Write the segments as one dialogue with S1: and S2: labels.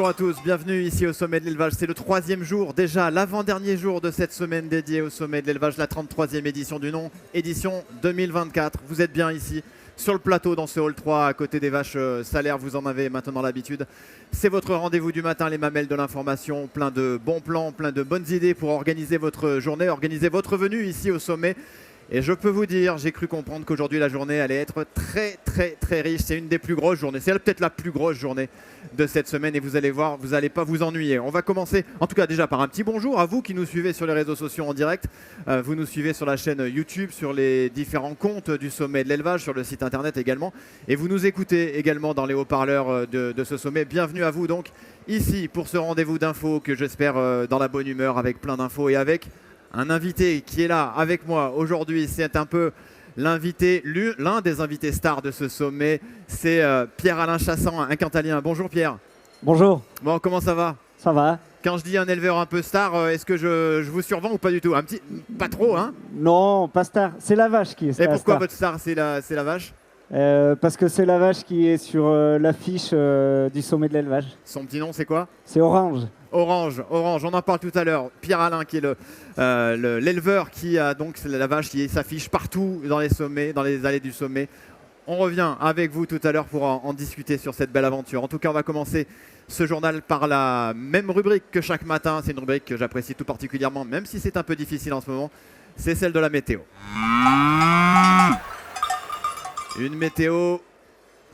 S1: Bonjour à tous, bienvenue ici au Sommet de l'Élevage. C'est le 3e jour, déjà l'avant-dernier jour de cette semaine dédiée au Sommet de l'Élevage, la 33e édition du nom, édition 2024. Vous êtes bien ici sur le plateau dans ce hall 3 à côté des vaches salaires, vous en avez maintenant l'habitude. C'est votre rendez-vous du matin, les mamelles de l'information, plein de bons plans, plein de bonnes idées pour organiser votre journée, organiser votre venue ici au sommet. Et je peux vous dire, j'ai cru comprendre qu'aujourd'hui la journée allait être très riche. C'est une des plus grosses journées, c'est peut-être la plus grosse journée de cette semaine et vous allez voir, vous n'allez pas vous ennuyer. On va commencer en tout cas déjà par un petit bonjour à vous qui nous suivez sur les réseaux sociaux en direct. Vous nous suivez sur la chaîne YouTube, sur les différents comptes du sommet de l'élevage, sur le site internet également. Et vous nous écoutez également dans les haut-parleurs de ce sommet. Bienvenue à vous donc ici pour ce rendez-vous d'infos que j'espère dans la bonne humeur avec plein d'infos et avec un invité qui est là avec moi aujourd'hui. C'est un peu l'un des invités stars de ce sommet. C'est Pierre-Alain Chassant, un Cantalien. Bonjour Pierre.
S2: Bonjour.
S1: Bon, comment ça va?
S2: Ça va?
S1: Quand je dis un éleveur un peu star, est-ce que je vous survends ou pas du tout? Un petit, pas trop, hein?
S2: Non, pas star. C'est la vache qui est star.
S1: Et pourquoi votre star, c'est la vache?
S2: Parce que c'est la vache qui est sur l'affiche du sommet de l'élevage.
S1: Son petit nom, c'est quoi?
S2: C'est Orange.
S1: Orange, on en parle tout à l'heure. Pierre-Alain qui est l'éleveur qui a donc la vache qui s'affiche partout dans les sommets, dans les allées du sommet. On revient avec vous tout à l'heure pour en discuter sur cette belle aventure. En tout cas, on va commencer ce journal par la même rubrique que chaque matin. C'est une rubrique que j'apprécie tout particulièrement, même si c'est un peu difficile en ce moment. C'est celle de la météo. Une météo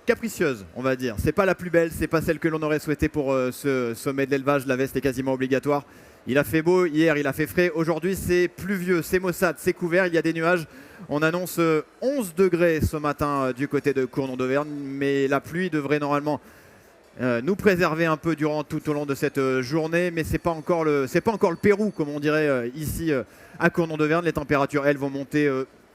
S1: capricieuse, on va dire. C'est pas la plus belle, c'est pas celle que l'on aurait souhaité pour ce sommet de l'élevage. La veste est quasiment obligatoire. Il a fait beau, hier il a fait frais. Aujourd'hui c'est pluvieux, c'est maussade, c'est couvert, il y a des nuages. On annonce 11 degrés ce matin du côté de Cournon d'Auvergne, mais la pluie devrait normalement nous préserver un peu tout au long de cette journée, mais c'est pas encore le Pérou comme on dirait ici à Cournon d'Auvergne. Les températures elles vont monter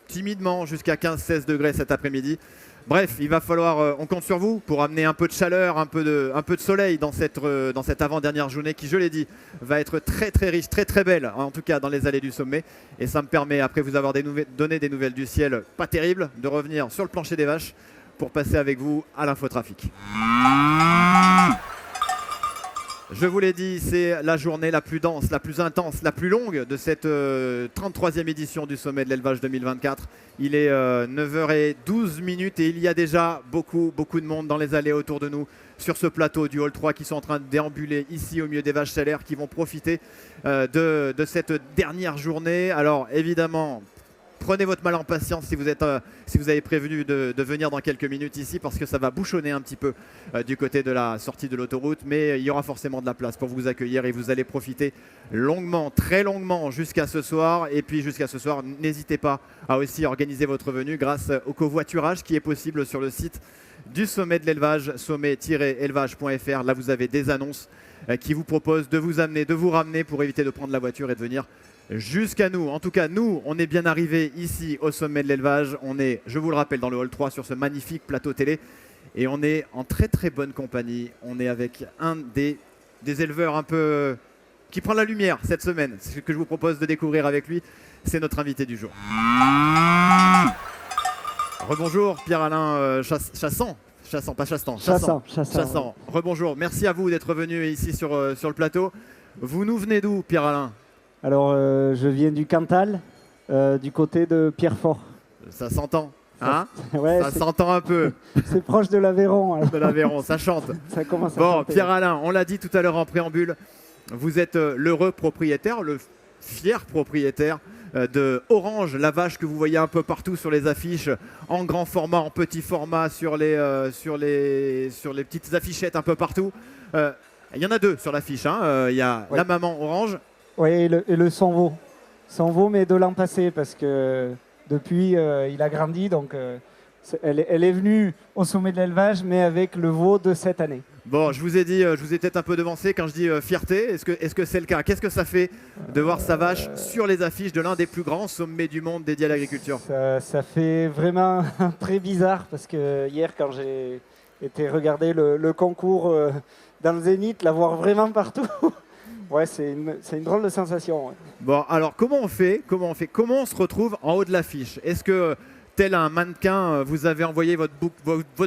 S1: timidement jusqu'à 15-16 degrés cet après-midi. Bref, il va falloir, on compte sur vous pour amener un peu de chaleur, un peu de soleil dans cette avant-dernière journée qui, je l'ai dit, va être très riche, très belle, en tout cas dans les allées du sommet. Et ça me permet, après vous avoir donné des nouvelles du ciel pas terribles, de revenir sur le plancher des vaches pour passer avec vous à l'infotrafic. Je vous l'ai dit, c'est la journée la plus dense, la plus intense, la plus longue de cette 33e édition du sommet de l'élevage 2024. Il est 9h12 et il y a déjà beaucoup de monde dans les allées autour de nous sur ce plateau du hall 3 qui sont en train de déambuler ici au milieu des vaches salaires qui vont profiter de cette dernière journée. Alors évidemment, prenez votre mal en patience si vous avez prévenu de venir dans quelques minutes ici parce que ça va bouchonner un petit peu du côté de la sortie de l'autoroute, mais il y aura forcément de la place pour vous accueillir et vous allez profiter longuement, très longuement jusqu'à ce soir. Et puis jusqu'à ce soir, n'hésitez pas à aussi organiser votre venue grâce au covoiturage qui est possible sur le site du sommet de l'élevage, sommet-élevage.fr. Là, vous avez des annonces qui vous proposent de vous amener, de vous ramener pour éviter de prendre la voiture et de venir jusqu'à nous. En tout cas, nous, on est bien arrivés ici au sommet de l'élevage. On est, je vous le rappelle, dans le hall 3 sur ce magnifique plateau télé. Et on est en très bonne compagnie. On est avec un des éleveurs un peu qui prend la lumière cette semaine. C'est ce que je vous propose de découvrir avec lui. C'est notre invité du jour. Rebonjour Pierre-Alain Chassant. Chassant, pas Chastan. Chassant. Rebonjour. Merci à vous d'être venu ici sur le plateau. Vous nous venez d'où, Pierre-Alain?
S2: Alors, je viens du Cantal, du côté de Pierrefort.
S1: Ça s'entend, hein?
S2: Ouais,
S1: ça s'entend un peu.
S2: C'est proche de l'Aveyron.
S1: De l'Aveyron, ça chante.
S2: Ça commence à
S1: bon,
S2: chanter.
S1: Pierre-Alain, on l'a dit tout à l'heure en préambule, vous êtes l'heureux propriétaire, le fier propriétaire de Orange, la vache que vous voyez un peu partout sur les affiches, en grand format, en petit format, sur les petites affichettes un peu partout. Il y en a deux sur l'affiche, hein. Il y a la maman Orange.
S2: Oui, et le Sanveau. Sanveau, mais de l'an passé, parce que depuis, il a grandi, donc elle est venue au sommet de l'élevage, mais avec le veau de cette année.
S1: Bon, je vous ai peut-être un peu devancé quand je dis fierté. Est-ce que c'est le cas? Qu'est-ce que ça fait de voir sa vache sur les affiches de l'un des plus grands sommets du monde dédiés à l'agriculture?
S2: Ça fait vraiment très bizarre, parce que hier, quand j'ai été regarder le concours dans le Zénith, la voir vraiment partout. Ouais, c'est une drôle de sensation. Ouais.
S1: Bon, alors comment on Comment on se retrouve en haut de l'affiche? Est-ce que, tel un mannequin, vous avez envoyé votre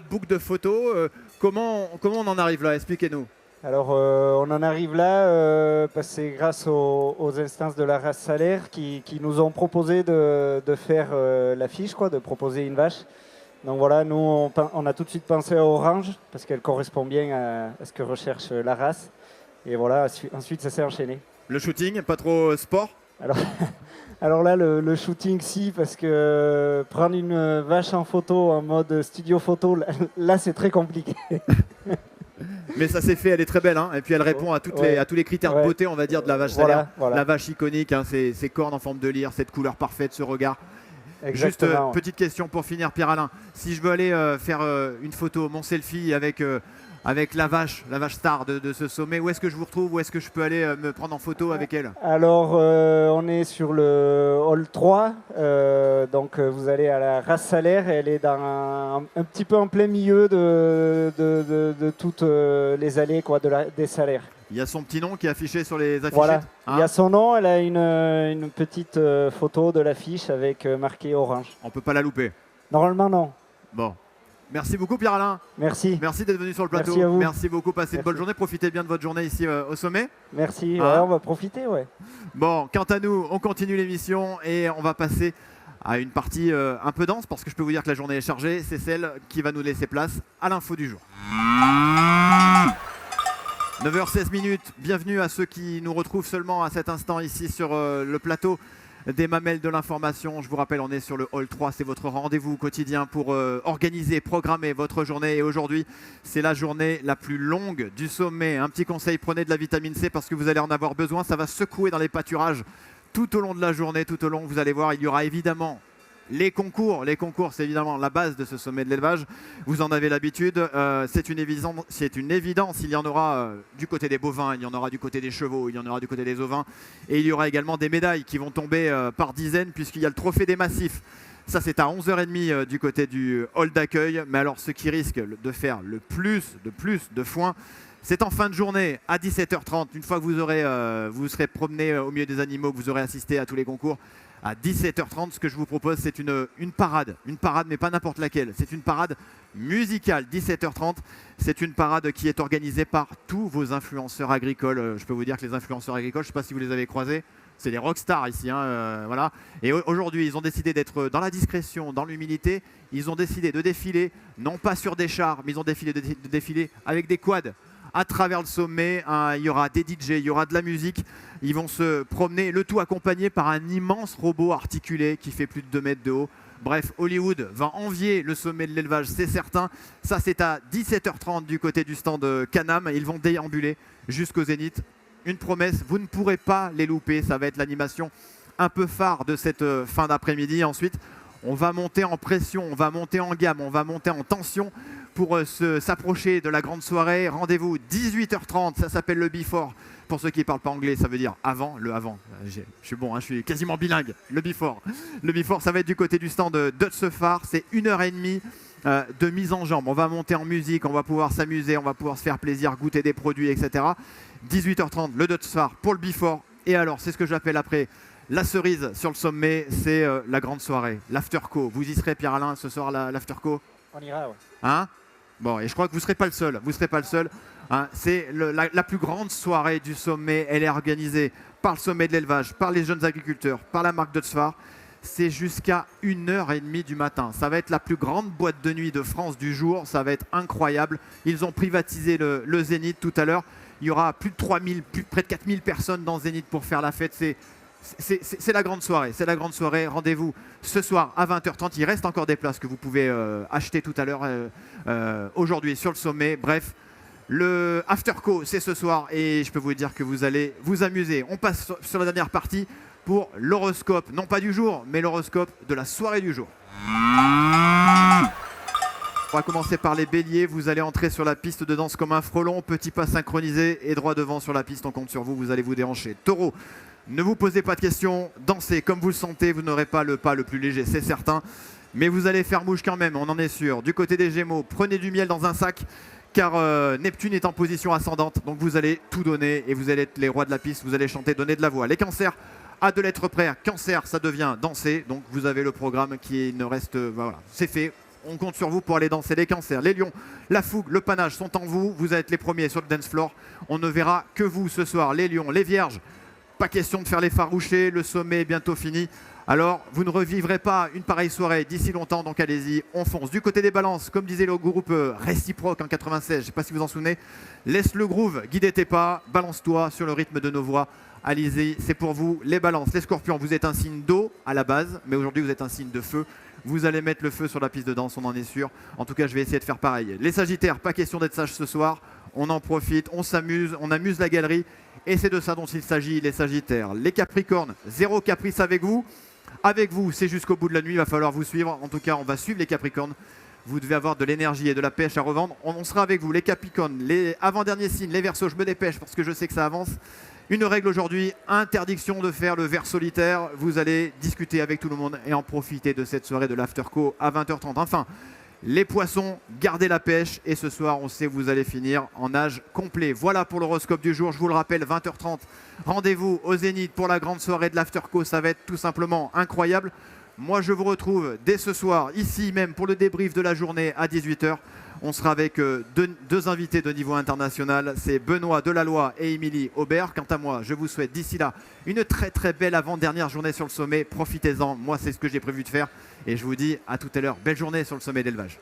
S1: book de photos? Comment on en arrive là? Expliquez-nous.
S2: Alors, on en arrive là parce que c'est grâce aux instances de la race salaire qui nous ont proposé de faire l'affiche, de proposer une vache. Donc voilà, nous, on a tout de suite pensé à Orange parce qu'elle correspond bien à ce que recherche la race. Et voilà, ensuite, ça s'est enchaîné.
S1: Le shooting, pas trop sport?
S2: Alors là, le shooting, si, parce que prendre une vache en photo en mode studio photo, là c'est très compliqué.
S1: Mais ça s'est fait, elle est très belle, hein. Et puis elle répond à tous les critères de beauté, on va dire, de la vache salaire.
S2: Voilà.
S1: La vache iconique, hein, ses cornes en forme de lyre, cette couleur parfaite, ce regard.
S2: Exactement,
S1: Juste petite question pour finir, Pierre-Alain. Si je veux aller faire une photo, mon selfie avec la vache star de ce sommet, où est-ce que je vous retrouve? Où est-ce que je peux aller me prendre en photo avec elle?
S2: Alors, on est sur le hall 3. Donc, vous allez à la race salaire. Elle est un petit peu en plein milieu de toutes les allées des salaires.
S1: Il y a son petit nom qui est affiché sur les affichettes.
S2: Voilà,
S1: hein.
S2: il y a son nom. Elle a une petite photo de l'affiche avec marqué Orange.
S1: On ne peut pas la louper.
S2: Normalement, non.
S1: Bon. Merci beaucoup, Pierre-Alain.
S2: Merci.
S1: Merci d'être venu sur le plateau.
S2: Merci à vous.
S1: Merci beaucoup. Passez une bonne journée. Profitez bien de votre journée ici au sommet.
S2: Merci.
S1: Hein?
S2: On va profiter, ouais.
S1: Bon, quant à nous, on continue l'émission et on va passer à une partie un peu dense parce que je peux vous dire que la journée est chargée. C'est celle qui va nous laisser place à l'info du jour. 9h16 minutes. Bienvenue à ceux qui nous retrouvent seulement à cet instant ici sur le plateau des Mamelles de l'information. Je vous rappelle, on est sur le hall 3, c'est votre rendez-vous quotidien pour organiser, programmer votre journée. Et aujourd'hui, c'est la journée la plus longue du sommet. Un petit conseil, prenez de la vitamine C parce que vous allez en avoir besoin. Ça va secouer dans les pâturages tout au long de la journée, tout au long, vous allez voir, il y aura évidemment les concours. Les concours, c'est évidemment la base de ce sommet de l'élevage. Vous en avez l'habitude. C'est une évidence. Il y en aura du côté des bovins, il y en aura du côté des chevaux, il y en aura du côté des ovins. Et il y aura également des médailles qui vont tomber par dizaines puisqu'il y a le trophée des massifs. Ça, c'est à 11h30 du côté du hall d'accueil. Mais alors, ceux qui risquent de faire le plus de foin, c'est en fin de journée à 17h30. Une fois que vous serez promené au milieu des animaux, que vous aurez assisté à tous les concours, à 17h30, ce que je vous propose, c'est une parade, mais pas n'importe laquelle. C'est une parade musicale. 17h30, c'est une parade qui est organisée par tous vos influenceurs agricoles. Je peux vous dire que les influenceurs agricoles, je ne sais pas si vous les avez croisés, c'est des rockstars ici. Voilà. Et aujourd'hui, ils ont décidé d'être dans la discrétion, dans l'humilité. Ils ont décidé de défiler, non pas sur des chars, mais ils ont décidé de défiler avec des quads. À travers le sommet, il y aura des DJ, il y aura de la musique. Ils vont se promener, le tout accompagné par un immense robot articulé qui fait plus de 2 mètres de haut. Bref, Hollywood va envier le sommet de l'élevage, c'est certain. Ça, c'est à 17h30 du côté du stand Canam. Ils vont déambuler jusqu'au Zénith. Une promesse, vous ne pourrez pas les louper. Ça va être l'animation un peu phare de cette fin d'après-midi. Ensuite, on va monter en pression, on va monter en gamme, on va monter en tension pour s'approcher de la grande soirée. Rendez-vous 18h30, ça s'appelle le before. Pour ceux qui ne parlent pas anglais, ça veut dire avant, le avant. Je suis bon, hein, je suis quasiment bilingue, le before. Le before, ça va être du côté du stand de Dutsefar. C'est 1h30 de mise en jambe. On va monter en musique, on va pouvoir s'amuser, on va pouvoir se faire plaisir, goûter des produits, etc. 18h30, le Dutsefar pour le before. Et alors, c'est ce que j'appelle après la cerise sur le sommet, c'est la grande soirée, l'afterco. Vous y serez, Pierre-Alain, ce soir, l'afterco?
S2: On ira, ouais.
S1: Hein? Bon, et je crois que vous ne serez pas le seul. Vous serez pas le seul. Hein, c'est la plus grande soirée du sommet. Elle est organisée par le sommet de l'élevage, par les jeunes agriculteurs, par la marque Dutsefar. C'est jusqu'à 1h30 du matin. Ça va être la plus grande boîte de nuit de France du jour. Ça va être incroyable. Ils ont privatisé le Zénith tout à l'heure. Il y aura plus de 3000, près de 4000 personnes dans le Zénith pour faire la fête. C'est la grande soirée. C'est la grande soirée. Rendez-vous ce soir à 20h30. Il reste encore des places que vous pouvez acheter tout à l'heure aujourd'hui sur le sommet. Bref, le afterco, c'est ce soir et je peux vous dire que vous allez vous amuser. On passe sur la dernière partie pour l'horoscope. Non pas du jour, mais l'horoscope de la soirée du jour. On va commencer par les béliers. Vous allez entrer sur la piste de danse comme un frelon. Petit pas synchronisé et droit devant sur la piste. On compte sur vous. Vous allez vous déhancher. Taureau. Ne vous posez pas de questions, dansez comme vous le sentez, vous n'aurez pas le pas le plus léger, c'est certain. Mais vous allez faire mouche quand même, on en est sûr. Du côté des Gémeaux, prenez du miel dans un sac, car Neptune est en position ascendante. Donc vous allez tout donner et vous allez être les rois de la piste, vous allez chanter, donner de la voix. Les Cancers, à de l'être prêt. Cancer, ça devient danser. Donc vous avez le programme qui ne reste... voilà, c'est fait. on compte sur vous pour aller danser. Les cancers, les lions, la fougue, le panache sont en vous. Vous êtes les premiers sur le dance floor. On ne verra que vous ce soir. Les lions, les vierges, pas question de faire les farouchés. Le sommet est bientôt fini. Alors, vous ne revivrez pas une pareille soirée d'ici longtemps, donc allez-y, on fonce. Du côté des balances, comme disait le groupe Réciproque en 96, je ne sais pas si vous en souvenez, laisse le groove, guidez tes pas, balance-toi sur le rythme de nos voix. Allez-y, c'est pour vous, les balances. Les scorpions, vous êtes un signe d'eau à la base, mais aujourd'hui vous êtes un signe de feu. Vous allez mettre le feu sur la piste de danse, on en est sûr. En tout cas, je vais essayer de faire pareil. Les sagittaires, pas question d'être sage ce soir. On en profite, on s'amuse, on amuse la galerie. Et c'est de ça dont il s'agit, les sagittaires. Les capricornes, zéro caprice avec vous. Avec vous, c'est jusqu'au bout de la nuit, il va falloir vous suivre. En tout cas, on va suivre les Capricornes. Vous devez avoir de l'énergie et de la pêche à revendre. On sera avec vous, les Capricornes, les avant-derniers signes, les Verseaux. Je me dépêche parce que je sais que ça avance. Une règle aujourd'hui, interdiction de faire le ver solitaire. Vous allez discuter avec tout le monde et en profiter de cette soirée de l'Afterco à 20h30. Enfin, les poissons, gardez la pêche. Et ce soir, on sait que vous allez finir en nage complet. Voilà pour l'horoscope du jour. Je vous le rappelle, 20h30. Rendez-vous au Zénith pour la grande soirée de l'Afterco. Ça va être tout simplement incroyable. Moi, je vous retrouve dès ce soir, ici même, pour le débrief de la journée à 18h. On sera avec deux invités de niveau international. C'est Benoît Delalloy et Émilie Aubert. Quant à moi, je vous souhaite d'ici là une très très belle avant-dernière journée sur le sommet. Profitez-en. Moi, c'est ce que j'ai prévu de faire. Et je vous dis à tout à l'heure. Belle journée sur le sommet d'élevage.